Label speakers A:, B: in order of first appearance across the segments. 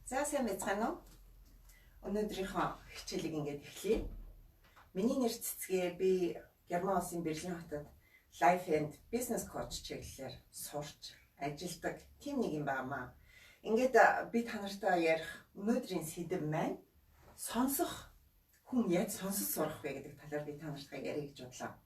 A: За сайн байцгаана уу? Өнөөдрийнхөө хичээлийг ингээд эхлэе. Миний нэр Цэцгээ. Би Герман улсын Берлин хотод Life and Business Coach чиглэлээр сурч ажилладаг тийм нэг юм байна. Ингээд би та нартай ярих өнөөдрийн сэдэв маань сонсох хүн яаж сонсож сурах вэ гэдэг талаар би та нартай ярих гэж бодлоо.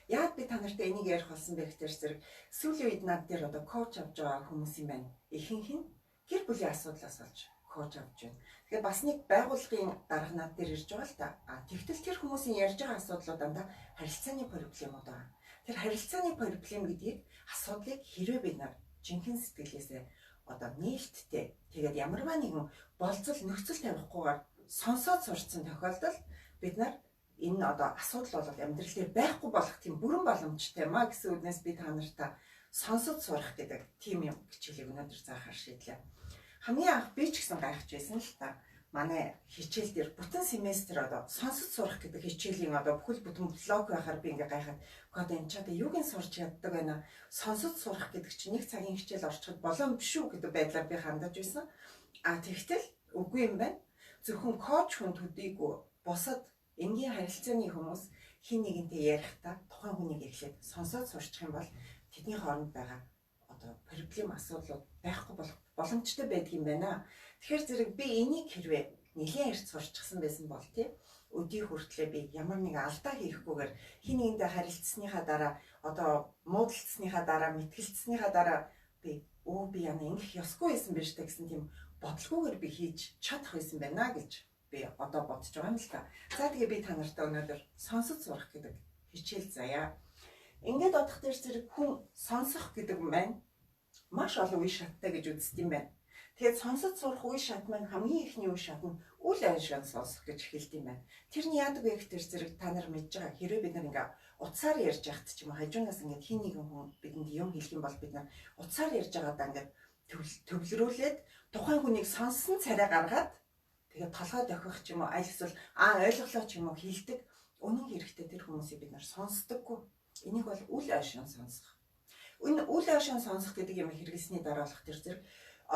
A: Яг би та нартай энийг ярих болсон бэ гэхээр зэрэг сүүлийн үед над дээр одоо коуч авч байгаа хүмүүс юм байна. Ихэнх нь гэр бүлийн асуудлаас олж коуч авч байна. Тэгэхээр бас нэг байгууллагын дарга над дээр ирж байгаа л та. Тэгтэл тэр хүмүүсийн ярьж байгаа асуудлууд дандаа харилцааны проблемууд байна. Тэр харилцааны проблем гэдгийг асуудлыг хэрвээ бид нар жинхэнэ сэтгэлээсээ одоо нээлттэй тэгээд ямарваа нэгэн болцол нөхцөл тавихгүйгээр сонсоод сурцсан тохиолдолд бид нар энэ одоо асуудал бол амьдрал дээр байхгүй болох тийм бүрэн боломжтой маа гэсэн үгнээс би та нартай сонсож сурах гэдэг тийм юм хичээлийг өнөөдөр заахаар шийдлээ. Хамгийн анх би ч гэсэн гайхаж байсан л та. Манай хичээл дээр бүтэн семестр одоо сонсож сурах гэдэг хичээлийн одоо бүхэл бүтэн блок байхаар би ингээ гайхаад код энэ ч одоо юуг нь сурч яддаг байна. Сонсож сурах гэдэг чинь нэг цагийн хичээл орчиход болон биш үү гэдэг байдлаар би хандаж байсан. Тэгтэл үгүй юм байна. Зөвхөн коуч хүн төдийгүй бусад энгийн харилцааны хүмүүс хин нэгэнтэй ярихдаа тухайн хүнийг эхлээд сонсоод сурчих юм бол тэдний хооронд байгаа одоо проблем асуудлууд байхгүй болох боломжтой байдаг юм байна. Тэгэхээр зэрэг би энийг хэрвээ нэлийн ярьж сурчсан байсан бол тийм өдий хүртлээр би ямар нэг алдаа хийхгүйгээр хин нэгэнтэй харилцсныхаа дараа одоо муудалцсныхаа дараа мэтгэлцсныхаа дараа би яна ингэх ёсгүй байсан биш үү гэсэн тийм бодлогоогоор би хийж чадах байсан байна гэж би одоо бодож байгаа юм л та. За тэгээ би та нартай өнөөдөр сонсож сурах гэдэг хичээл заяа. Ингээд бодох дээр зэрэг хүн сонсох гэдэг маань маш олон үе шаттай гэж үздэг юм байна. Тэгээд сонсож сурах үе шат маань хамгийн ихний үе шат нь үл ажиллагааг сонсох гэж эхэлдэг юм байна. Тэр нь яадаг вэ гэхээр зэрэг та нар мэдж байгаа хэрвээ бид нар ингээ утсаар ярьж яхад ч юм уу хажуунаас ингээ хин нэгэн хүн бидэнд юм хэлэх юм бол бид нар утсаар ярьж байгаадаа ингээ төвлөрүүлээд тухайн хүнийг сонссон царай гаргаад тэгээд толгой дохих ч юм уу аль эсвэл ойлголоо ч юм уу хэлдэг. Үнэн хэрэгтээ тэр хүмүүсийг бид нар сонсдоггүй. Энийг бол үл ойшин сонсох. Энэ үл ойшин сонсох гэдэг юм хэрэглэсний дараалах тэр зэрэг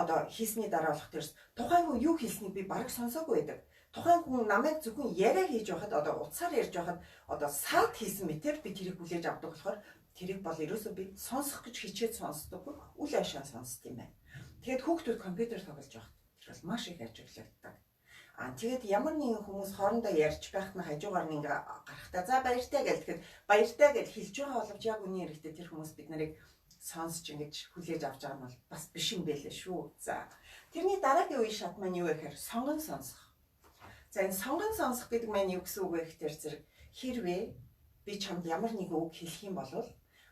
A: одоо хийсний дараалах тэрс тухайн хүн юу хэлснийг би бараг сонсоогүй байдаг. Тухайн хүн намайг зөвхөн яриа хийж байхад одоо утсаар ярьж байхад одоо саад хийсэн мэтэр би тэрийг хүлээж авдаг болохоор тэрийг бол ерөөсөө би сонсох гэж хичээд сонсдоггүй. Үл ойшин сонсд юм байна. Тэгээд хүүхдүүд компьютер тоглож байхад тэр бол маш их ажиглагддаг. Тэгээд ямар нэгэн хүмүүс хоорондоо ярьж байхад нь хажуугаар нь ингээ гарахтаа за баяртай гэлтэхэд баяртай гэж хэлж байгаа боловч яг үний хэрэгтээ тэр хүмүүс бид нарыг сонсч ингэж хүлээж авч байгаа нь бол бас биш юм байлээ шүү. За тэрний дараагийн үе шат маань юу вэ гэхээр сонгон сонсох. За энэ сонгон сонсох гэдэг маань юу гэсэн үг вэ гэхээр зэрэг хэрвээ би чамд ямар нэгэн үг хэлэх юм бол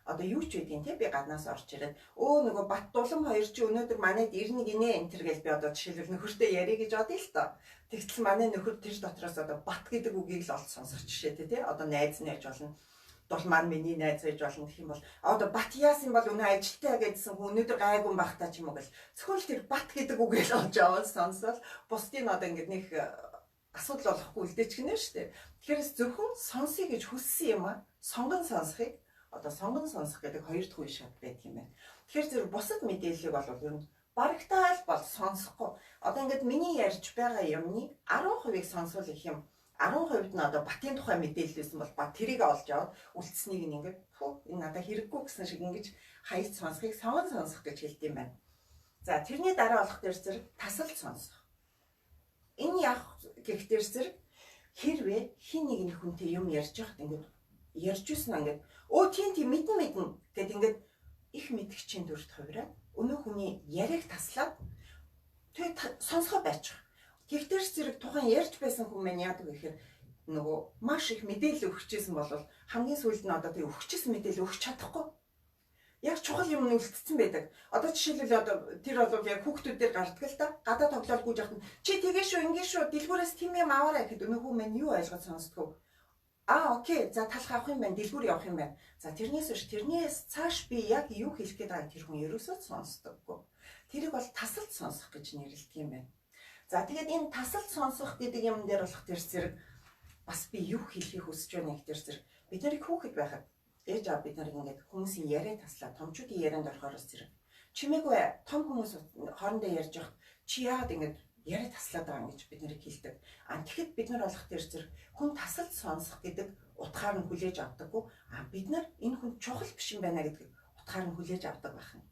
A: одоо юу ч үгүй тийм би гаднаас орж ирээд нөгөө Бат Дулам хоёр чи өнөөдөр манайд ирнэ гинэ энэ төр гэж би одоо жишээлбэл нөхөртөө ярих гэж бодъё л доо. Тэгтэл манай нөхөр тэр дотроос одоо Бат гэдэг үгийг л олж сонсох жишээтэй тийм одоо найз нь яж болно. Дулмаар миний найз байж болно гэх юм бол одоо Бат яасан бол өнөө ажилтаа гэдсэн хүн өнөөдөр гайгүй бахтаа ч юм уу гэл зөвхөн л тэр Бат гэдэг үгийг л олж аваад сонсвол бусдын одоо ингэ нэг асуудал болохгүй үлдээч гинэ шүү дээ. Тэгэхээр зөвхөн сонсъё гэж хүссэн юм сонгон сонсохыг одоо сонгон сонсох гэдэг хоёр дахь үе шат байдаг юм байна. Тэгэхээр зэрэг бусад мэдээллийг бол ер нь барагтаа л бол сонсохгүй. Одоо ингээд миний ярьж байгаа юмны 10%-ийг сонсвол их юм. 10% нь одоо Батын тухай мэдээлэл байсан бол Бат тэрийг олж аваад үлдсэнийг ингээд энэ надад хэрэггүй гэсэн шиг ингэж хаяж сонсохыг сонгон сонсох гэж хэлдэг юм байна. За тэрний дараа болох дээр зэрэг тасалж сонсох. Энэ яг гэх дээр зэрэг хэрвээ хин нэгэн хүнтэй юм ярьж байхад ингээд ярьж ирсэн ингээд тийм мэдэн гэд ингээд их мэдгчийн дүрт хувираад өнөө хүний яриаг таслаад тэгээд сонсгоо байчих. Тэгтэр зэрэг тухайн ярьж байсан хүн маань яадаг вэ гэхээр нөгөө маш их мэдээлэл өгчээсэн бол хамгийн сүүлд нь одоо тэг өгчээсэн мэдээлэл өгч чадахгүй. Яг чухал юм нь үлдсэн байдаг. Одоо жишээлбэл одоо тэр бол яг хүүхдүүд дээр гардаг л да. Гадаа тоглоал гүйж яхад чи тэгээ шүү ингэ шүү дэлгүүрээс тийм юм аваарай гэхэд өнөө хүн маань юу ойлгож сонсдгоо. Окей. За талах авах юм байна. Дэлгүүр явах юм байна. За тэрнээс цааш би яг юу хэлэх гээд байгаа тэр хүн ерөөсөө сонсдоггүй. Тэрийг бол тасалж сонсох гэж нэрлэдэг юм байна. За тэгээд энэ тасалж сонсох гэдэг юм дээр болох тэр зэрэг бас би юу хэлхийг хүсэж байна гэх тэр зэрэг бид нарыг хүүхэд байхад ээж аав бид нарыг ингээд хүмүүсийн яриа таслаа томчуудын ярианд орохоос зэрэг чимээгүй том хүмүүс хоорондоо ярьж явах чи яагаад ингэж яриа таслаад байгаа гэж бид нэр хэлдэг. Тэгэхэд бид нар олох тэр зэрэг хүн тасалж сонсох гэдэг утгаар нь хүлээж авдаггүй. Бид нар энэ хүн чухал биш юм байна гэдэг утгаар нь хүлээж авдаг байна.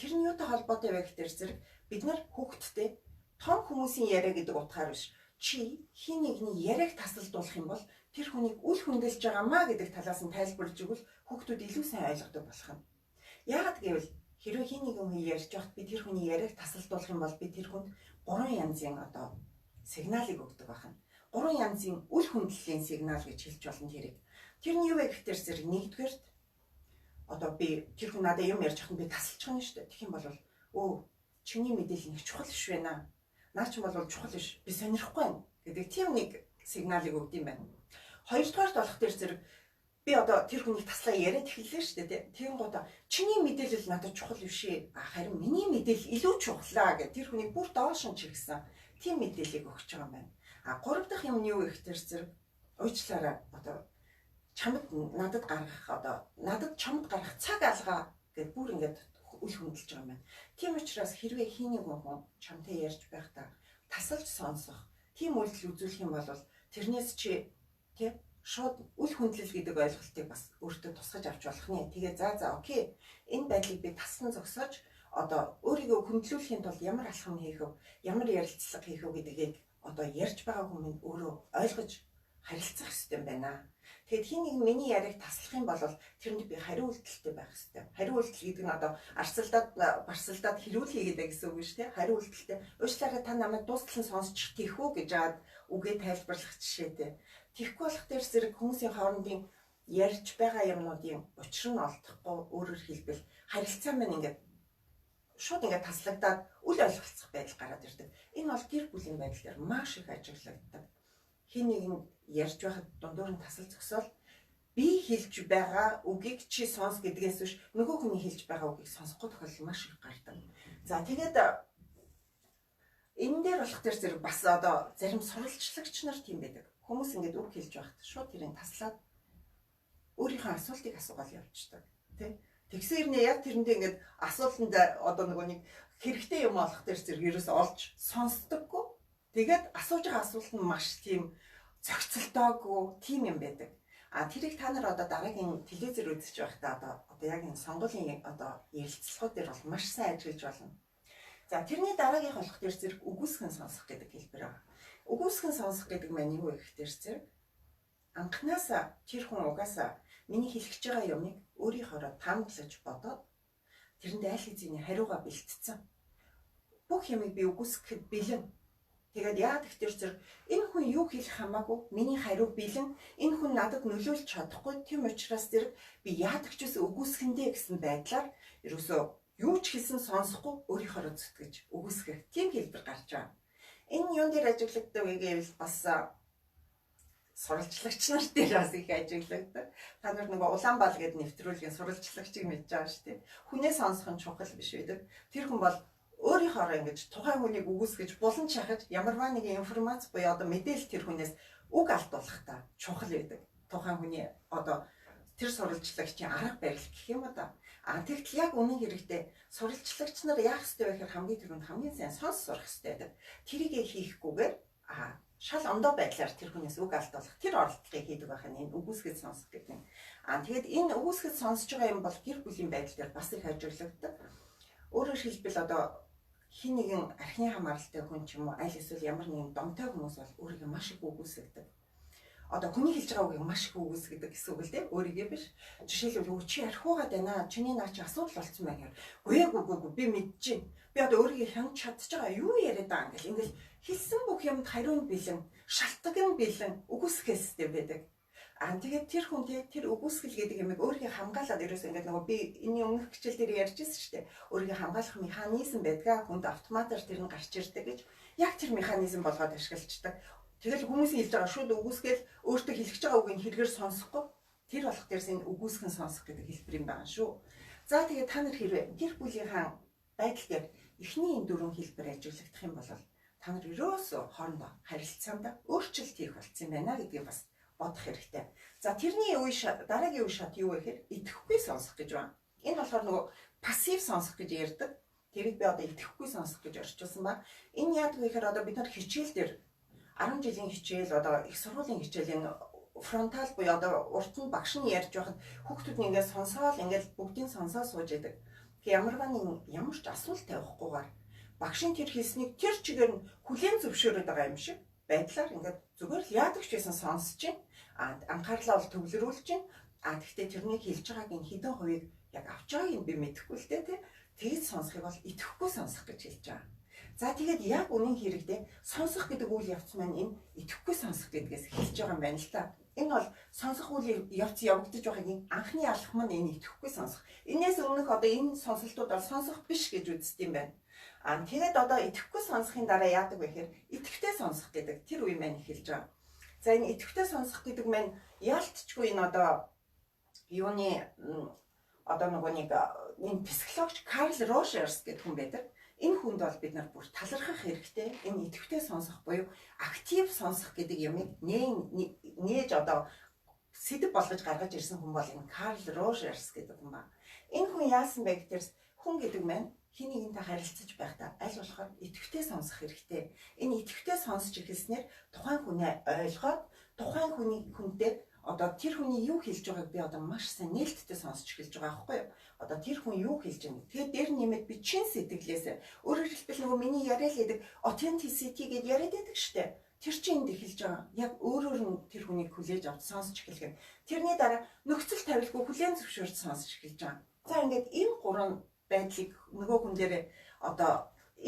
A: Тэр нь юутай холбоотой вэ гэхээр зэрэг бид нар хүүхдтэй том хүмүүсийн яриа гэдэг утгаар биш. Чи хин нэгний яриаг тасалдуулах юм бол тэр хүнийг үл хөндөлж байгаамаа гэдэг талаас нь тайлбарлаж игэл хүүхдүүд илүү сайн ойлгодог болох юм. Яагаад гэвэл хэрвээ хин нэгэн хүн ярьж байхад би тэр хүний яриаг тасалдуулах юм бол би тэр хүнд 3 янзын сигналыг өгдөг байна. 3 янзын үл хөндлөлийн сигнал гэж хэлж болно тэрийг. Тэр нь юу вэ гэхээр зэрэг нэгдүгээр би тэр хүн надад юм ярьж байхад би тасалчих нь шүү дээ. Тэгэх юм бол чиний мэдээлэл нэг чухал биш байна. Наа ч бол чухал биш. Би сонирхгүй байна гэдэг тийм нэг сигналыг өгд юм байна. Хоёрдугаарт болох тэр зэрэг би тэр хүнийг таслаа яриад эхэллээ шүү дээ. Тийм гоо чиний мэдээлэл надад чухал биш ээ. Харин миний мэдээлэл илүү чухлаа гэх тэр хүнийг бүр доош нь чиргсэн тийм мэдээллийг өгч байгаа юм байна. Гурав дахь юм нь юу вэ гэхээр зэрэг уучлаарай чамд надад гаргах надад чамд гарах цаг алгаа гэж бүр ингээд үл хөндлөж байгаа юм байна. Тийм учраас хэрвээ хий нэг хүн чамтай ярьж байхдаа тасалж сонсох тийм үйлдэл үзүүлэх юм бол тэрнээс чи шууд үл хөндлөл гэдэг ойлголтыг бас өөртөө тусгаж авч болох нэ. Тэгээ за окей. Энэ байдлыг би тассан зогсоож өөрийгөө хөндлүүлэхийн тулд ямар алхам хийх вэ? Ямар ярилцлага хийх вэ гэдгийг ярьж байгаа хүмүүс өөрөө ойлгож харилцах хэрэгтэй байна. Тэгэд хин нэг миний яриаг таслах юм бол тэрэнд би хариу үйлдэлтэй байх хэрэгтэй. Хариу үйлдэл гэдэг нь барсалдаад хэрүүлхий гэдэг гэсэн үг шүү дээ. Хариу үйлдэлтэй. Уучлаарай та намайг дуустал нь сонсчих тийх үү гэж аваад үгээ тайлбарлах жишээтэй. Тэгэхгүй болох дээр зэрэг хүмүүсийн хоорондын ярьж байгаа юмнуудын учир нь олдохгүй өөрөөр хэлбэл харилцаа маань ингээд шууд ингээд таслагдаад үл ойлголцох байдал гараад ирдэг. Энэ бол гэр бүлийн байдал дээр маш их ажиглагддаг. Хин нэг нь ярьж байхад дундуур нь тасал зогсоол би хэлж байгаа үгийг чи сонс гэдгээс биш нөгөө хүний хэлж байгаа үгийг сонсохгүй тохиолдол маш их гардаг. За тэгээд энэ дээр болох тэр зэрэг бас зарим сурвалжлагч нар тийм байдаг. Хүмүүс ингээд үг хэлж байхад шууд тэрийг таслаад өөрийнхөө асуултыг асуугаад явчихдаг. Тэгсэн хэрнээ яг тэрэндээ ингээд асуултанд нөгөө нэг хэрэгтэй юм олох тэр зэрэг ерөөсөө олж сонсдоггүй. Тэгээд асууж байгаа асуулт нь маш тийм зохицолтойгоо тийм юм байдаг. Тэрийг та нар дараагийн телевизээр үзэж байхдаа яг энэ сонгуулийн ярилцлагууд дээр бол маш сайн ажиллаж болно. За тэрний дараагийн болох тэр зэрэг үгүйсгэн сонсох гэдэг хэлбэр байна. Үгүйсгэн сонсох гэдэг маань юу вэ гэхээр зэрэг анханасаа тэр хүн угаасаа миний хэлэх байгаа юмыг өөрийнхөөроо таамаглаж бодоод тэрэнд аль хэзээний хариугаа бэлтцсэн. Бүх юмыг би үгүйсгэхэд бэлэн. Тэгээд яагаад гэхээр зэрэг энэ хүн юу хэлэх хамаагүй миний хариу бэлэн. Энэ хүн надад нөлөөлж чадахгүй. Тийм учраас зэрэг би яадаг ч гэсэн үгүйсгэндээ гэсэн байдлаар ерөөсөө юу ч хэлсэн сонсохгүй өөрийнхөөроо зүтгэж үгүйсгэх тийм хэлбэр гарч байгаа. Энэ юун дээр ажиглагддаг вэ гэвэл бас сурвалжлагч нар дээр бас их ажиглагддаг. Та нар нөгөө Улаанбаал гэдэг нэвтрүүлгийн сурвалжлагчийг мэдж байгаа шүү дээ. Хүнээ сонсох нь чухал биш байдаг. Тэр хүн бол өөрийнхоороо ингэж тухайн хүнийг үгүйсгэж булан чахаж ямарваа нэгэн информац буюу мэдээлэл тэр хүнээс үг алдуулах та чухал байдаг. Тухайн хүний тэр сурвалжлагчийн арга барил гэх юм да. Тэгтэл яг үнэн хэрэгтэй сурвалжлагч нар яах ёстой вэ гэхээр хамгийн түрүүнд хамгийн сайн сонс сурах ёстой байдаг. Тэрийг хийхгүйгээр шал ондоо байдлаар тэр хүнээс үг алдуулах тэр оролдлогыг хийдэг байх нь энэ үгүйсгэж сонсох гэдэг нь. Тэгээд энэ үгүйсгэж сонсож байгаа юм бол гэр бүлийн байдал дээр бас их ажиглагддаг. Өөрөөр хэлбэл хин нэгэн архины хамааралтай хүн ч юм уу аль эсвэл ямар нэгэн домтой хүмүүс бол өөрийгөө маш их үгүйсгдэг. Хүний хэлж байгаа үгийг маш их үгүйсгдэг гэсэн үг л дээ. Өөрийгөө биш. Жишээлбэл чи архиугаад байна. Чиний наа чи асуудал болсон байна гэхээр үгүй би мэдчихээн. Би өөрийгөө хянаж чадчих байгаа юу яриад байгаа юм ингээл хэлсэн бүх юмд хариу нь бэлэн, шалтгаан нь бэлэн үгүйсгэхээстэй байдаг. Тэгээд тэр хүн тэр үгүйсгэл гэдэг юмыг өөрийгөө хамгаалаад ерөөсөө ингээд нөгөө би энэ өмнөх хичээл дээр ярьж ирсэн шүү дээ. Өөрийгөө хамгаалах механизм байдаг. Хүнд автоматар тэр нь гарч ирдэг гэж яг тэр механизм болгоод ашиглаждаг. Тэгэл хүмүүсийн хэлж байгаа шууд үгүйсгээл өөртөө хэлж байгаа үгийг хэрэгээр сонсохгүй тэр болох дээрс энэ үгүйсгэн сонсох гэдэг хэлбэр юм байна шүү. За тэгээд та нар хэрвээ гэр бүлийнхаа байдал дээр эхний энэ дөрвөн хэлбэр ажиглагдах юм бол та нар ерөөсөө хоорондоо харилцаанд өөрчлөлт хийх болсон юм байна гэдгийг бас бодох хэрэгтэй. За тэрний дараагийн үе шат юу вэ гэхээр идэвхгүй сонсох гэж байна. Энэ болохоор нөгөө пассив сонсох гэж ярьдаг. Тэрийг би одоо итгэхгүй сонсох гэж орчуулсан ба. Энэ яадаг вэ гэхээр одоо бид нар хичээл дээр 10 жилийн хичээл одоо их сургуулийн хичээлийн фронтал буюу одоо урд нь багш нь ярьж байхад хүүхдүүд нь ингээд сонсоол ингээд бүгдийн сонсоо сууж идэг. Ямар ч асуулт тавихгүйгээр багшийн тэр хэлснийг тэр чигээр нь хүлээн зөвшөөрöd байгаа юм шиг байдлаар ингээд зүгээр л яадаг ч байсан сонсож чинь анхаарлаа бол төвлөрүүлж чинь гэхдээ тэрнийг хэлж байгааг нь хэдэн хувийг яг авч байгааг нь би мэдэхгүй л дээ тэгж сонсохыг бол итгэхгүй сонсох гэж хэлж байгаа. За тэгээд яг үнэн хэрэгдээ сонсох гэдэг үйл явц маань энэ итгэхгүй сонсох гэдгээс эхэлж байгаа юм байна л та. Энэ бол сонсох үйл явц явагдаж байгааг анхны алхам нь энэ итгэхгүй сонсох. Энээс өмнөх одоо энэ сонсолтууд бол сонсох биш гэж үздэг юм байна. Тэгээд одоо итгэхгүй сонсохын дараа яадаг вэ гэхээр итгэвтэй сонсох гэдэг тэр үе маань эхэлж байгаа. За энэ итгэвтэй сонсох гэдэг маань яалтчгүй энэ одоо юуны одоо нэг энэ психологч Карл Рошерс гэдэг хүн байдаг. Энэ хүнд бол бид нар бүр талархах хэрэгтэй. Энэ идэвхтэй сонсох буюу актив сонсох гэдэг юмыг нээж одоо сэдв болгож гаргаж ирсэн хүн бол энэ Карл Рошерс гэдэг хүн ба. Энэ хүн яасан бэ гэхээр хүн гэдэг маань хин нэгэнтэй харилцаж байхдаа аль болохоор идэвхтэй сонсох хэрэгтэй. Энэ идэвхтэй сонсч эхэлснээр тухайн хүнээ ойлгоод тухайн хүнтэй одоо тэр хүний юу хэлж байгааг би одоо маш сайн нээлттэй сонсч эхэлж байгаа байхгүй юу? Одоо тэр хүн юу хэлж байгаа. Тэгээд дээр нэмээд би чин сэтгэлээс өөрөөр хэлбэл нөгөө миний яриад байдаг authenticity гэдээ яриад байдаг штэ. Тэр чинь энд эхэлж байгаа. Яг өөрөөр нь тэр хүнийг хүлээж авч сонсч эхэлгэн. Тэрний дараа нөхцөл тавилгүй хүлээн зөвшөөрч сонсч эхэлж байгаа. За ингээд энэ гурван байдлыг нөгөө хүн дээр одоо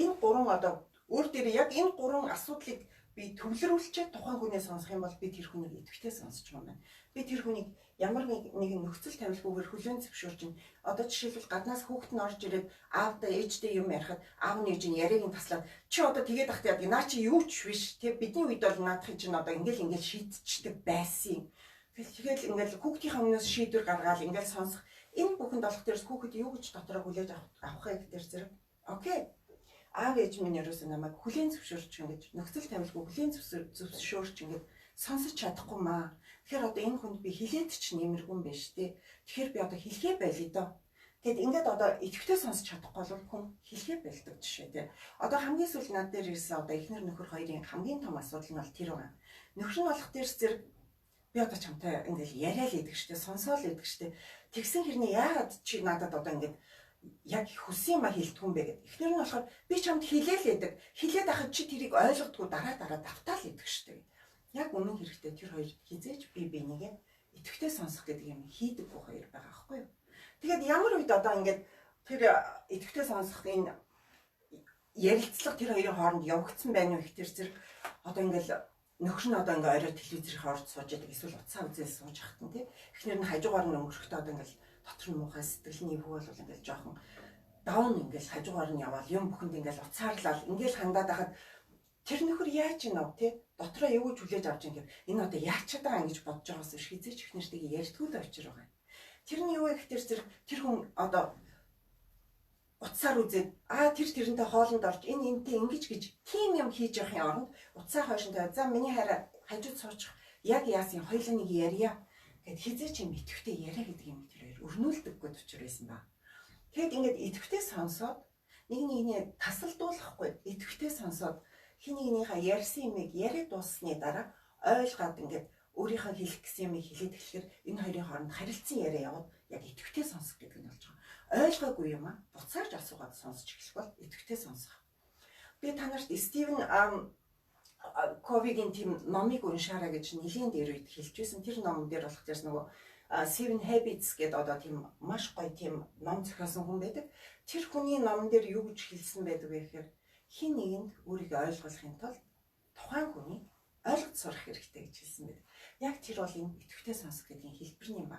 A: энэ гурван одоо өөр дээр яг энэ гурван асуудлыг би төвлөрүүлчихэд тухайн хүнээ сонсох юм бол би тэр хүнийг идэвхтэй сонсч байгаа юм. Би тэр хүнийг ямар нэгэн нөхцөл тавилгүйгээр хүлээн зөвшөөрч чинь одоо жишээлбэл гаднаас хүүхэд нь орж ирээд аавда ээжтэй юм ярихад аав нь ээж нь яриаг нь таслаад чи одоо тэгээд ахт яадаг наа чи юу ч биш тэг бидний үед бол наадахын чинь одоо ингээл шийдчихдэг байсан. Тэгэл ингээл хүүхдийн өмнөөс шийдвэр гаргаад ингээл сонсох энэ бүхэнд болох дээрс хүүхэд юу гэж дотроо хүлээж авах гэдэг зэрэг окей. Аав ээж минь ерөөсөө намайг хүлээн зөвшөөрч ингэж нөхцөл тавилгүй хүлээн зөвшөөрч ингэж сонсож чадахгүй маа. Тэгэхээр одоо энэ хүнд би хилээд ч нэмэргүй юм байна шүү дээ. Тэгэхээр би одоо хэлхээ байлээ доо. Тэгэд ингээд одоо идэвхтэй сонсож чадахгүй бол хүн хэлхээ байлдаг жишээ тий. Одоо хамгийн сүүл над дээр ирсэн одоо эхнэр нөхөр хоёрын хамгийн том асуудал нь бол тэр байгаа. Нөхөр нь болох дээрс зэрэг би одоо чамтай ингээд яриа л идэг штэ сонсоол идэг штэ. Тэгсэн хэрнээ яагаад чи надад одоо ингээд яг хүссэн юм хэлдэггүй юм бэ гэд. Эхнэр нь болохоор би чамд хэлээл байдаг. Хэлээд ахад чи тэрийг ойлгодгүй дараа давтаал идэг штэ. Яг үнэн хэрэгтэй тэр хоёр хизээч би нэгэ идэвхтэй сонсох гэдэг юм хийдэггүй хоёр байгаа аахгүй юу. Тэгээд ямар үед одоо ингээд тэр идэвхтэй сонсох энэ ярилцлага тэр хоёрын хооронд явагдсан байна уу гэхтэр зэрэг одоо ингээд нөхөр нь одоо ингээд орой телевизэрийн орд сууж байдаг эсвэл утсаа үзэл сууж хахтан тий. Эхнэр нь хажуугаар нь өнгөрөхдөө одоо ингээд дотор нь муухай сэтгэлний хүү бол ингээд жоохон даун ингээд хажуугаар нь яваал юм бүхэнд ингээд уцаарлал ингээд хандаад хахад тэр нөхөр яаж ийнэ тий дотроо юу гэж хүлээж авч байгаа юм энэ одоо яачаад байгаа ингэж бодож байгаас биш хизээч их нэртэйг ярьдгүй л очир байгаа. Тэрний юу ихтэй зэрэг тэр хүн одоо утсаар үзээд тэрнтэй хоолнд орж энэ энтэй ингэж гэж тийм юм хийж явахын оронд утсаа хойшинтай за миний хараа хажууд суучих яг яасан хоёлаа нэг ярья гэд хизээч юм итгэвтэй яриа гэдэг юм тэр өрнүүлдэггүй учир байсан ба. Тэгэд ингээд итгэвтэй сонсоод нэг нэгний тасалдуулахгүй итгэвтэй сонсоод хин нэгнийхээ ярьсан юмыг яриад дууссаны дараа ойлгоод ингээд өөрийнхөө хэлэх гэсэн юмыг хэлээд эхлэхээр энэ хоёрын хооронд харилцан яриа яваад яг итгэвтэй сонсох гэдэг нь болж байгаа. Ойлгоогүй юм буцааж асуугаад сонсч эхлэх бол итгэвтэй сонсох. Би танарт Стивен Ковигийн тийм номыг уншаарай гэж нэлийн дээр үед хэлж байсан. Тэр номон дээр болох дээрс нөгөө Seven Habits гэдэг одоо тийм маш гоё тийм ном зохиосон хүн байдаг. Тэр хүний номон дээр юу гэж хэлсэн байдаг вэ гэхээр хин нэгэнд өөрийгөө ойлгохын тулд тухайн хүнийг ойлгож сурах хэрэгтэй гэж хэлсэн байдаг. Яг тэр бол энэ идэвхтэй сонсох гэдгийн хэлбэр юм ба.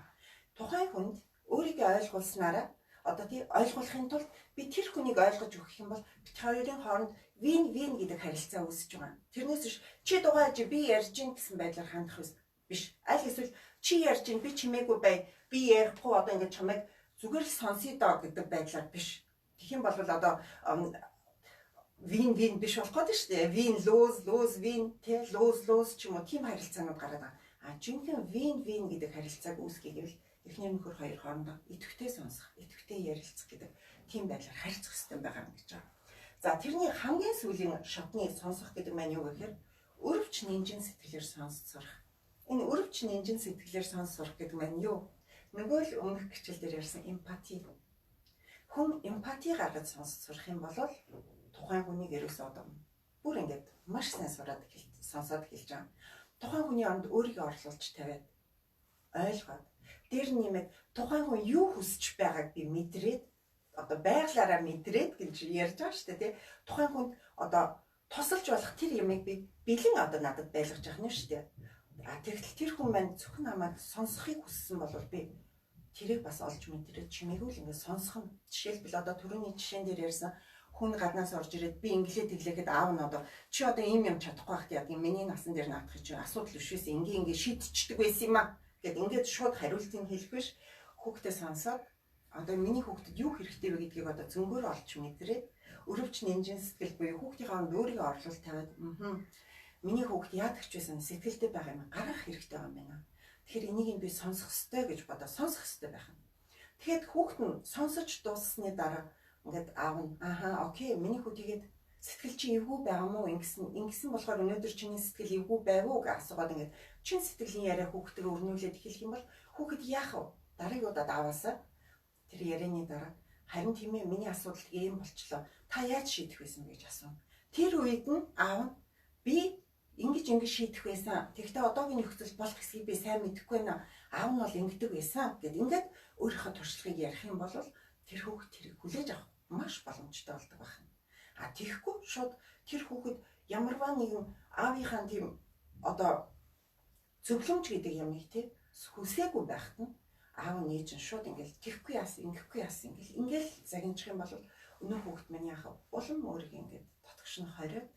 A: Тухайн хүнд өөрийгөө ойлгуулснараа одоо тий ойлгуулахын тулд би тэр хүнийг ойлгож өгөх юм бол бид хоёрын хооронд вин гэдэг харилцаа үүсэж байгаа. Тэрнээс биш чи дугааж би ярьж гин гэсэн байдлаар хандах биш. Аль эсвэл чи ярьж гин би чимээгүй бай. Би ярихгүй одоо ингэж чамайг зүгээр л сонсъё доо гэдэг байдлаар биш. Тэгэх юм бол одоо вин биш болох гэдэг шүү дээ. Вин лоз вин тий лоз ч юм уу тийм харилцаанууд гараад байгаа. Жинхэнэ вин гэдэг харилцааг үүсгэе гэвэл эхнэр нөхөр хоёр хоорондоо идэвхтэй сонсох, идэвхтэй ярилцах гэдэг тийм байдлаар харьцах хэрэгтэй байгаа юм гэж байна. За тэрний хамгийн сүүлийн шатны сонсох гэдэг маань юу гэхээр өрөвч нинжин сэтгэлээр сонсож сурах. Энэ өрөвч нинжин сэтгэлээр сонсож сурах гэдэг маань юу? Нөгөө л өмнөх гэрчил дээр ярьсан эмпати. Хүн эмпати гаргаж сонсож сурах юм бол тухайн хүнийг ерөөсөө одоо бүр ингээд маш сайн сонсоод эхэлж байгаа. Тухайн хүний онд өөрийгөө орлуулж тавиад ойлгоод дээр нэмээд тухайн хүн юу хүсэж байгааг би мэдрээд одоо байглаараа мэдрээд гэж ярьж байгаа шүү дээ тий. Тухайн хүнд одоо тусалж болох тэр юмыг би бэлэн одоо надад байлгаж явах нь шүү дээ. Тэгтэл тэр хүн маань зөвхөн намайг сонсохыг хүссэн бол би тэрийг бас олж мэдрээд чимээгүй л ингээд сонсох нь. Жишээлбэл одоо түрүүний жишээн дээр ярьсан хүн гаднаас орж ирээд би инглээ тэглэхэд аав нь одоо чи одоо ийм юм чадахгүй байхад яадаг юм миний насан дээр наадах чинь асуудал биш байсан ингээ шийдчихдэг байсан юм а гэд ингээд шууд хариултыг хэлэх биш хүүхдээ сонсоод одоо миний хүүхдэд юу хэрэгтэй вэ гэдгийг одоо зөнгөөр олж мэдрээд өрөвч нинжин сэтгэл буюу хүүхдийнхээ онд өөрийгөө орлуул тавиад миний хүүхд яадаг ч байсан сэтгэлдээ байгаа юм гаргах хэрэгтэй юм байна. Тэгэхээр энийг би сонсох ёстой гэж бодоод сонсох ёстой байх нь. Тэгэхэд хүүхд нь сонсож дууссаны дараа ингээд аав нь окей миний хүүхдэд сэтгэл чи эвгүй байгаа мó ингэсэн болохоор өнөөдөр чиний сэтгэл эвгүй байв уу гэж асуугаад ингээд чин сэтгэлийн яриа хүүхдэд өрнүүлээд эхлэх юм бол хүүхэд яах вэ? Дараагийн удаад ааваасаа тэр ярианы дараа харин тийм ээ миний асуудал ийм болчлоо. Та яаж шийдэх байсан бэ гэж асуув. Тэр үед нь аав нь би ингэж шийдэх байсан. Тэгвэл одоогийн нөхцөл болох хэсгийг би сайн мэдэхгүй байна. Аав нь бол ингэдэг байсан гэд ингээд өөрийнхөө туршлагыг ярих юм бол тэр хүүхэд тэрийг хүлээж авах маш боломжтой болдог байна. Тэгэхгүй шууд тэр хүүхэд ямарваа нэгэн аавынхаа тийм одоо зөвлөмж гэдэг ямыг тий хүсээгүй байхад нь аав нээж нь шууд ингээл тэхгүй яасан ингээл загинчих юм бол өнөө хүүхэд маань яах вэ? Улам өөрийгөө ингээд татгшин хориод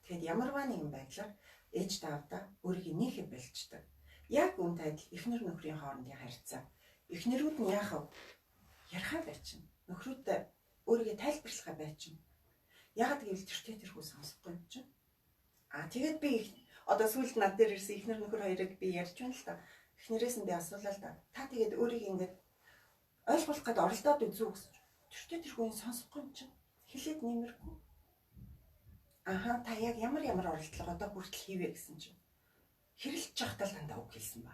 A: тэгэд ямарваа нэгэн байдлаар ээж таавда өөрийгөө нээхэ бэлчдэг. Яг үнтэй адил эхнэр нөхрийн хоорондын харьцаа. Эхнэрүүд нь яах вэ? Ярихаа байчин. Нөхрүүдээ өөрийгөө тайлбарлахаа байчин. Яагаад гэвэл тэрхүү сонсохгүй юм чинь. Тэгээд би одоо сүүлд над дээр ирсэн эхнэр нөхөр хоёрыг би ярьж байна л та. Эхнэрээс нь би асуулаа л да. Та тэгээд өөрийгөө ингээд ойлгуулах гээд оролдоод үзүү гэсэн. Тэрхүү сонсохгүй юм чинь. Хэлээд нэмэргүй. Та яг ямар оролдлого одоо хүртэл хийвэ гэсэн чинь. Хэрэлж явахдаа л дандаа үг хэлсэн ба.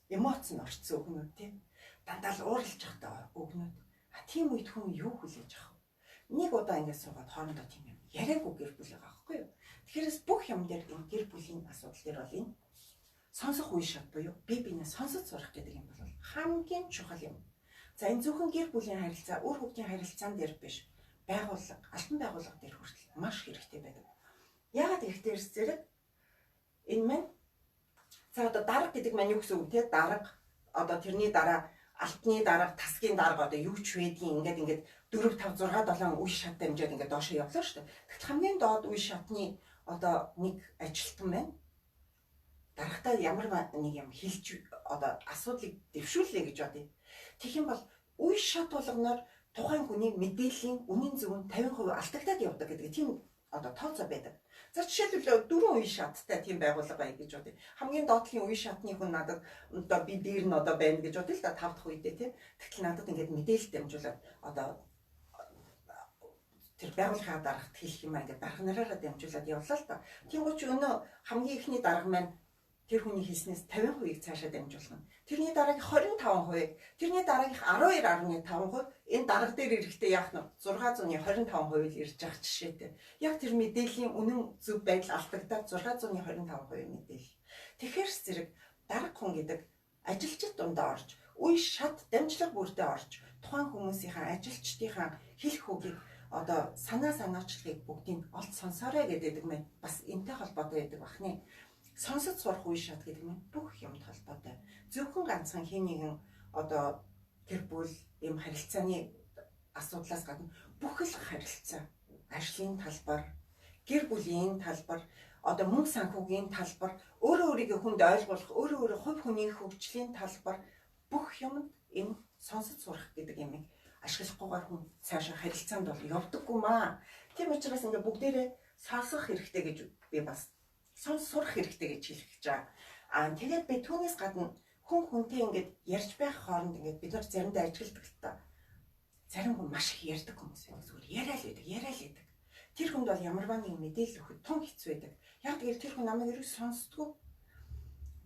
A: Эмоц нь орцсон өгнүүд тий. Дандаа л ууралж явахдаа өгнүүд. Тийм үед хүн юу хүлээж авах вэ? Нэг удаа ингээд суугаад хоорондоо тийм юм яриаггүй гэр бүл байгаа байхгүй юу? Тэгэхээр бүх юм дээр энэ гэр бүлийн асуудал дээр бол энэ сонсох үе шат буюу бие биенээ сонсож сурах гэдэг юм бол хамгийн чухал юм. За энэ зөвхөн гэр бүлийн харилцаа, үр хүүхдийн харилцаан дээр биш, байгууллага, албан байгууллага дээр хүртэл маш хэрэгтэй байдаг. Яагаад ихтэй зэрэг энэ мань за одоо дарга гэдэг маань юу гэсэн үг те? Дарга одоо тэрний дараа алтны дарга, тасгийн дарга одоо юу ч байдгийн ингээд 4 5 6 7 үе шат дамжаад ингээд доошоо явлаа шүү дээ. Тэгвэл хамгийн доод үе шатны одоо нэг ажилтан байна. Дарагтаа ямар нэг юм хэлж одоо асуудлыг дэвшүүллээ гэж бодъё. Тэгэх юм бол үе шат болгоноор тухайн хүний мэдээллийн үнийн зөв нь 50% алдагдаад явдаг гэдэг тийм одоо тооцоо байдаг. За жишээлбэл 4 үе шаттай тийм байгууллага бай гэж бодъё. Хамгийн доотлын үе шатны хүн надад одоо би дээр нь одоо байна гэж бодъё л да 5 дахь үедээ тийм. Тэгтэл надад ингээд мэдээлэл дамжуулаад одоо тэр байгууллагын дарагт хэлэх юм ингээд дарга нараараа дамжуулаад явлаа л да. Тийм гоч өнөө хамгийн ихний дарга маань тэр хүний хэлснээс 50% цаашаа дамжуулах нь. Тэрний дараагийн 25%, тэрний дараагийн 12.5% энэ дарга дээр ирэхдээ яах нь 625% л ирж байгаа жишээтэй. Яг тэр мэдээллийн үнэн зөв байдал алдагдаад 625% мэдээлэл. Тэгэхээр зэрэг дарга хүн гэдэг ажилчид дундаа орж, үе шат дамжлага бүрдээ орж, тухайн хүмүүсийнхаа ажилчдынхаа хэлэх үгийг одоо санаачлагыг бүгдийг олж сонсоорой гэдэг маань бас энтэй холбоотой байдаг бахны. Сонсож сурах үе шат гэдэг нь бүх юмд холбоотой. Зөвхөн ганцхан хин нэгэн одоо гэр бүл юм харилцааны асуудлаас гадна бүх л харилцаа, ажлын талбар, гэр бүлийн талбар, одоо мөнгө санхүүгийн талбар, өөрийгөө хүнд ойлгуулах, өөрөө хувь хүний хөгжлийн талбар бүх юмд энэ сонсож сурах гэдэг юмыг ашиглахгүйгээр хүн цаашаа харилцаанд бол явдаггүй маа. Тийм учраас ингээ бүгдээрээ сонсох хэрэгтэй гэж би бас сурах хэрэгтэй гэж хэлэх гэж байгаа. Тэгээд би түүнээс гадна хүн хүнтэй ингээд ярьж байх хооронд ингээд бид нар заримдаа ажигладаг л та. Зарим хүн маш их ярьдаг хүмүүс байдаг. Зүгээр яриа л байдаг. Тэр хүнд бол ямарваа нэг мэдээлэл өгөхөд тун хэцүү байдаг. Яг тэгэл тэр хүн намайг ерөөс сонсдгоо.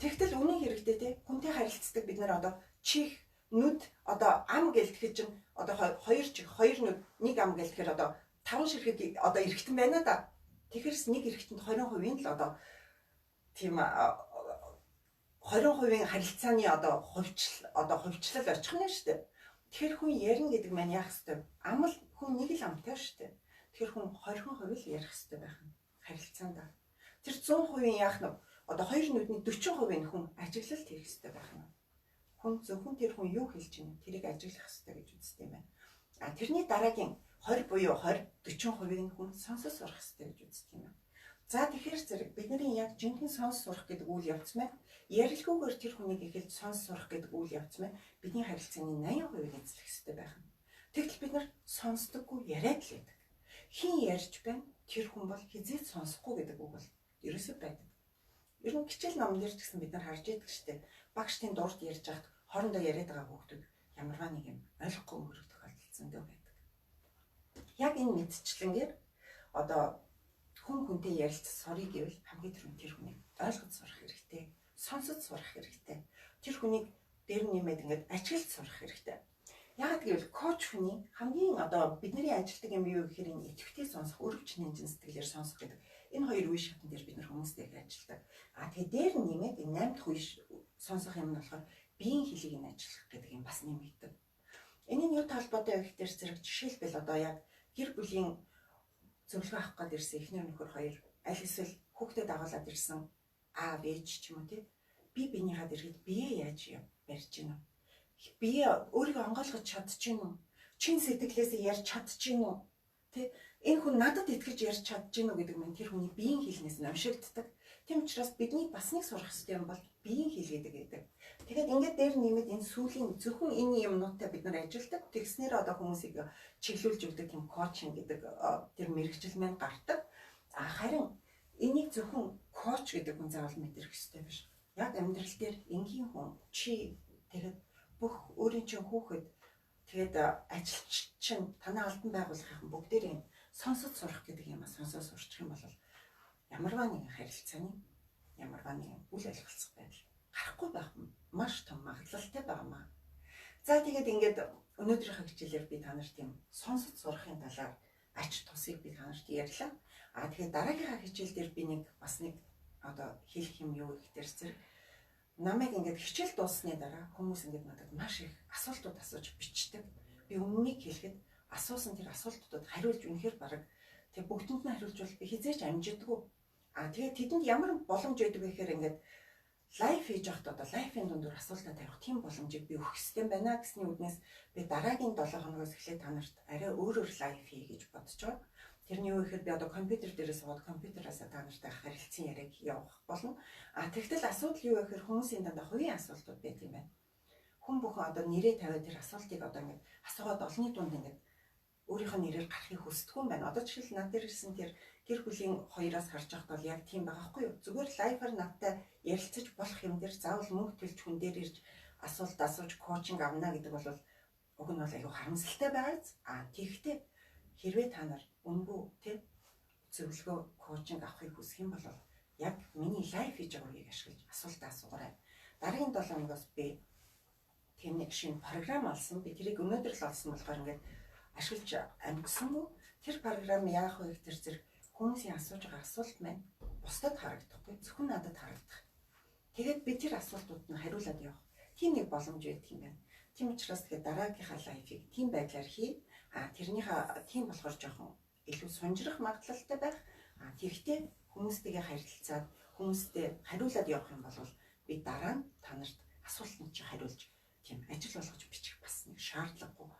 A: Тэгтэл үнэн хэрэгтэй те. Хүнтэй харилцдаг бид нар одоо чих нүд одоо ам гэлтгэж чинь одоо хоёр чих хоёр нүд нэг ам гэлтгэхээр одоо 5 ширхэг одоо эргэтэн байна да. Тэгэхэрс нэг эргэтэнд 20% л одоо тийм 20% харилцааны одоо хувьчлал очих нь шүү дээ. Тэгэхээр хүн ярина гэдэг маань яах ёстой? Ам л хүн нэг л амтай шүү дээ. Тэгэхээр хүн 20% л ярих ёстой байх нь харилцаанд. Тэр 100% яах нь одоо хоёр нүдний 40% нь хүн ажиглалт хийх ёстой байх нь. Хүн зөвхөн тэр хүн юу хэлж байна тэрийг ажиглах ёстой гэж үздэг юм байна. А тэрний дараагийн 20 буюу 40% нь хүн сонсож сурах ёстой гэж үздэг юм байна. За тэгэхээр зэрэг бидний яг жинхэнэ сонсож сурах гэдэг үйл явц маань ярилгүйгээр тэр хүнийг эхэлж сонсож сурах гэдэг үйл явц маань бидний харилцааны 80% эзлэх ёстой байх нь. Тэгтэл бид нар сонсдоггүй яриад л байдаг. Хин ярьж байна тэр хүн бол хизээд сонсохгүй гэдэг үг бол ерөөсөө байдаг. Ер нь хичээл номнэр ч гэсэн бид нар харж байдаг штеп. Багштын дурд ярьж хахад хоорондоо яриад байгаа хүүхдүүд ямарваа нэг юм ойлгохгүй өнгөрөх тохиолдол байдаг. Яг энэ мэдчлэнгээр одоо хүн хүнтэй ярилцах сурыг гэвэл хамгийн түрүүнд тэр хүнийг ойлгож сурах хэрэгтэй. Сонсож сурах хэрэгтэй. Тэр хүнийг дээр нэмээд ингээд ажиглаж сурах хэрэгтэй. Яг гэвэл коуч хүний хамгийн одоо бидний ажилтдаг юм юу гэхээр энэ идэвхтэй сонсох, өрөвч нэмжин сэтгэлээр сонсох гэдэг энэ хоёр үе шатн дээр бид нар хүмүүстэй ажилтдаг. А тэгээ дээр нэмээд энэ 8 дахь үе сонсох юм нь болохоор биеийн хэлийг нь ажиллах гэдэг юм бас нэмэгддэг. Энийн юу талбайтай байх дээр зэрэг жишээлбэл одоо яг гэр бүлийн зөвлөгөө авах гээд ирсэн эхнэр нөхөр хоёр аль эсвэл хүүхдэд дагуулад ирсэн аав ээж ч юм уу тий би биенийхээ дэргэд бие яаж барьж гинэ бие өөрийгөө онгойлгож чадчихэв үү чин сэтгэлээсээ ярьж чадчихэв үү тий энэ хүн надад итгэж ярьж чадчихэв үү гэдэг нь тэр хүний биеийн хэлнээс нь уншигддаг. Тийм учраас бидний бас нэг сурах хэрэгтэй юм бол биеийн хэл гэдэг. Тэгээд ингээд дээр нэмээд энэ сүүлийн зөвхөн энэ юмнуудтай бид нар ажилдаг. Тэгснээр одоо хүмүүсийг чиглүүлж өгдөг тийм коучинг гэдэг тэр мэрэгжил маань гардаг. Харин энийг зөвхөн коуч гэдэг хүн заавал мэдрэх хэрэгтэй биш. Яг амьдрал дээр энгийн хүн чи тэгээд бүх өөрийн чинь хүүхэд тэгээд ажилч чинь танай албан байгууллагын бүгдээрээ сонсож сурах гэдэг юм сонсож сурчих юм бол ямарваа нэгэн харилцааны ямарваа нэгэн үл ойлголцох байдал гарахгүй байх маш том магадлалтай байнамаа. За тэгээд ингээд өнөөдрийнхөө хичээлээр би та нарт тийм сонсож сурахын талаар ач тусыг би та нарт ярьлаа. Тэгээд дараагийнхаа хичээл дээр би нэг бас нэг одоо хэлэх юм юу гэхээр зэрэг намайг ингээд хичээл дууссаны дараа хүмүүс ингээд надад маш их асуултууд асууж бичдэг. Би өмнөнийг хэлэхэд асуусан тэр асуултуудад хариулж үнэхээр бараг тэг бүгдэнд нь хариулж бол би хизээч амжидаггүй. Тэгээд тэдэнд ямар боломж өгдөг вэ гэхээр ингээд лайв хийж явахдаа одоо лайвын дундуур асуултаа тавих тийм боломжийг би өгөх хэрэгтэй байна гэсний үднээс би дараагийн 7 хоногоос эхлээд та нарт арай өөрөөр лайв хий гэж бодож байгаа. Тэрний юу гэхээр би одоо компьютер дээрээ суугаад компьютераас та нартай харилцан яриаг явуулах болно. Тэгтэл асуудал юу вэ гэхээр хүмүүсийн дандаа хувийн асуултууд байт юм байна. Хүн бүхэн одоо нэрээ тавиад тэр асуултыг одоо ингээд асуугаад олонний дунд ингээд өөрийнхөө нэрээр гарахыг хүсдэг юм байна. Одоо жишээл над дээр ирсэн тэр гэр бүлийн хоёроос харж байхад бол яг тийм байхгүй юу? Зүгээр лайваар надтай ярилцаж болох юм дээр заавал мөнгө төлж хүн дээр ирж асуулт асууж коучинг авна гэдэг бол уг нь бол аюу харамсалтай байгааз. Тэгэхдээ хэрвээ та нар үнгүй тийм зөвлөгөө коучинг авахыг хүсэх юм бол яг миний лайв хийж байгаа үеийг ашиглаж асуултаа асуугаарай. Дараагийн 7 хоногоос би тийм нэг шинэ програм олсон. Би тэрийг өнөөдөр л олсон болохоор ингээд ашиглаж амжсангүй. Тэр програм яах вэ гэхээр зэрэг хүмүүсийн асууж байгаа асуулт маань бусдад харагдахгүй зөвхөн надад харагдах. Тэгээд би тэр асуултууд нь хариулаад явах. Тийм нэг боломж байдаг юм байна. Тийм учраас тэгээд дараагийнхаа лайфыг тийм байдлаар хий. Тэрнийхээ тийм болохоор жоохон илүү сунжрах магадлалтай байх. Тэгэхдээ хүмүүстэйгээ харилцаад хүмүүстэй хариулаад явах юм бол би дараа нь та нарт асуултанд чи хариулж тийм ажил болгож бичих бас нэг шаардлагагүй.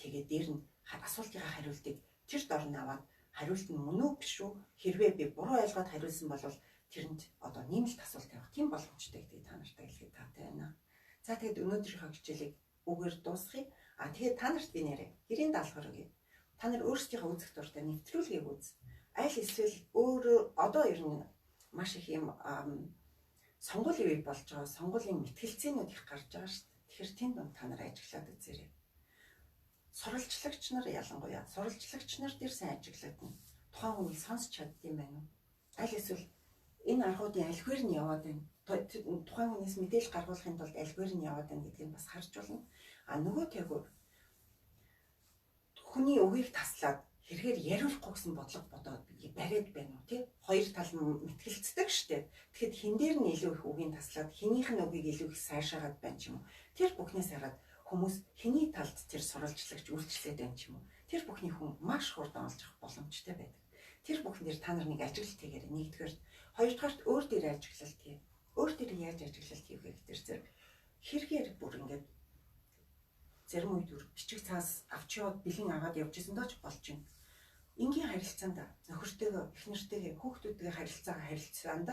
A: Тэгээд дээр нь асуултынхаа хариултыг тэр дор нь аваад хариулт нь мөн үү биш үү хэрвээ би буруу ойлгоод хариулсан бол тэрэнд одоо нэмэлт асуулт тавих тийм боломжтой гэдэг та нартай хэлэхэд таатай байна. За тэгээд өнөөдрийнхөө хичээлийг үгээр дуусгая. Тэгээд та нарт би нэрээ гэрийн даалгавар өгье. Та нар өөрсдийнхөө үзэх дуртай нэвтрүүлгийг үз. Аль эсвэл өөрөө одоо ер нь маш их юм сонгуулийн үе болж байгаа, сонгуулийн мэтгэлцээнүүд их гарч байгаа шүү дээ. Тэгэхээр тэнд донд та нар ажиглаад үзээрэй. Сурвалжлагч нар ялангуяа сурвалжлагч нар дээр сайн ажиглаад нь тухайн хүнийг сонсч чаддсан байна уу? Аль эсвэл энэ аргуудын альхвэр нь яваад байна. Тухайн хүнээс мэдээлэл гаргуулахын тулд альхвэр нь яваад байна гэдгийг бас харж болно. А нөгөө тэгвэр хүний үгийг таслаад хэрэгээр яриулахгүй гэсэн бодлого бодоод бариад байна уу тий? Хоёр тал нь мэтгэлцдэг штеп. Тэгэхэд хин дээр нь илүү их үгийг таслаад хинийх нь үгийг илүү их сайшаагаад байна ч юм уу. Тэр бүхнээс хараад хүмүүс хэний талд тэр сурвалжлагч үйлчлээд байна ч юм уу. Тэр бүхний хүн маш хурдан олж авах боломжтой байдаг. Тэр бүхэн дээр та нар нэг ажиглалт хийгээрэй. Нэгдүгээр, хоёрдугаарт өөр дээр ажиглалт хий. Өөр дээр яаж ажиглалт хийх вэ гэхээр зэрэг хэрэгээр бүр ингээд зарим үед бичиг цаас авч яваад бэлэн аваад явж исэн дооч болж байна. Энгийн харилцаанд нөхөртэйгээ, эхнэртэйгээ, хүүхдүүдтэйгээ харилцаанд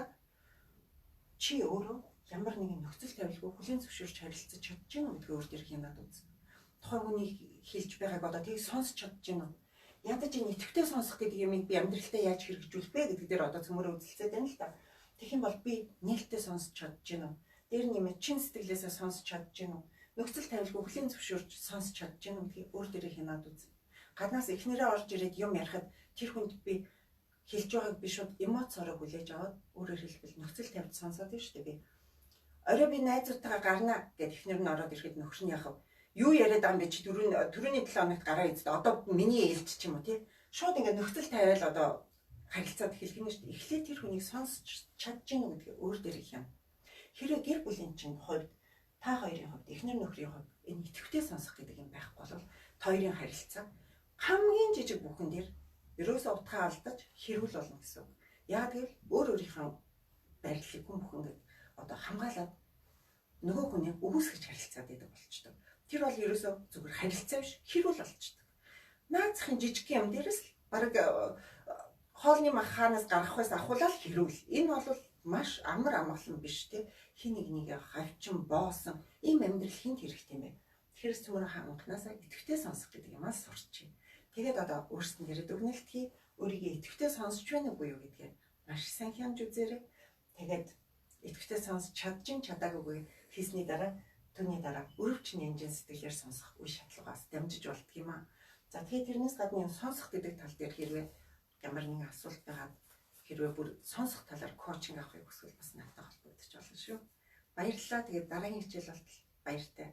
A: чи өөрөө ямар нэгэн нөхцөл тавилгүй хүлээн зөвшөөрч харилцаж чадж гэнэ үү гэдгийг өөр дээр хянаад үз. Тухайн хүний хэлж байгааг одоо тийг сонсч чадж гэнэ үү? Ядаж энэ идэвхтэй сонсох гэдэг юмыг би амьдралтаа яаж хэрэгжүүлэх вэ гэдэг дээр одоо цөмөрөө үзэлцээд байна л да. Тэгэх юм бол би нээлттэй сонсч чадж гэнэ үү? Дээр нэмээд чин сэтгэлээсээ сонсч чадж гэнэ үү? Нөхцөл тавилгүй хүлээн зөвшөөрч сонсч чадж гэнэ үү гэдгийг өөр дээр хянаад үз. Гаднаас эхнэрээ орж ирээд юм ярихад тэр хүнд би хэлж байгааг би шууд эмоцороо хүлээж аваад өөрөөр хэлбэл нөхцөл тавьж сонсоод байна шүү дээ би. Орой би найзуудтайгаа гарна гэд эхнэр нь ороод ирэхэд нөхөр нь яхав юу яриад байгаа юм бэ чи түрүүний 7 хоногт гараа эзэд одоо миний ээлж ч юм уу тий шууд ингээд нөхцөл тавиал одоо харилцаад эхлэх юм шүү дээ. Эхлээд тэр хүнийг сонсч чадж гэнэ гэдгийг өөр дээр их юм. Хэрэв гэр бүлийн чинь хувьд та хоёрын хувьд эхнэр нөхрийн хувьд энэ идэвхтэй сонсох гэдэг юм байхгүй бол хоёрын харилцаа хамгийн жижиг бүхэн дээр ерөөсөө утгаа алдаж хэрүүл болно гэсэн үг. Яг тэгвэл өөр өөрийнхөө барилыг хүн бүхэн одоо хамгаалаад нөгөө хүний өгөөсгөж харилцаад байдаг болчтой. Тэр бол ерөөсөө зүгээр харилцаа биш хэрүүл болчтой. Наацхийн жижиг юм дээрээс баг хоолны маханаас гарахаас ахуулаад хэрүүл. Энэ бол маш амар амгалан биш те. Хин нэг хавчин боосон ийм амьдрал хинт хэрэгтэй юм бэ. Тэгэхээр цөмөр ханганасаа идэвхтэй сонсох гэдэг юм аа сурч. Тэгээд одоо өөрсдөө нэрэд өгнөлтгий өөрийгөө идэвхтэй сонсч байна уу юу гэдгээ маш сайн хямж үзээрэй. Тэгээд идэвхтэй сонсч чадчих чадаагүй хийсний дараа түүний дараа өрөвчний хэмжээ сэтгэлээр сонсох үе шатлагаас дамжиж болдго юм аа. За тэгээд тэрнээс гадна юм сонсох гэдэг тал дээр хэрвээ ямар нэгэн асуулт байгаад хэрвээ бүр сонсох талаар коучинг авахыг хүсвэл бас надтай холбогдож болно шүү. Баярлалаа. Тэгээд дараагийн хичээл болтол баяртай.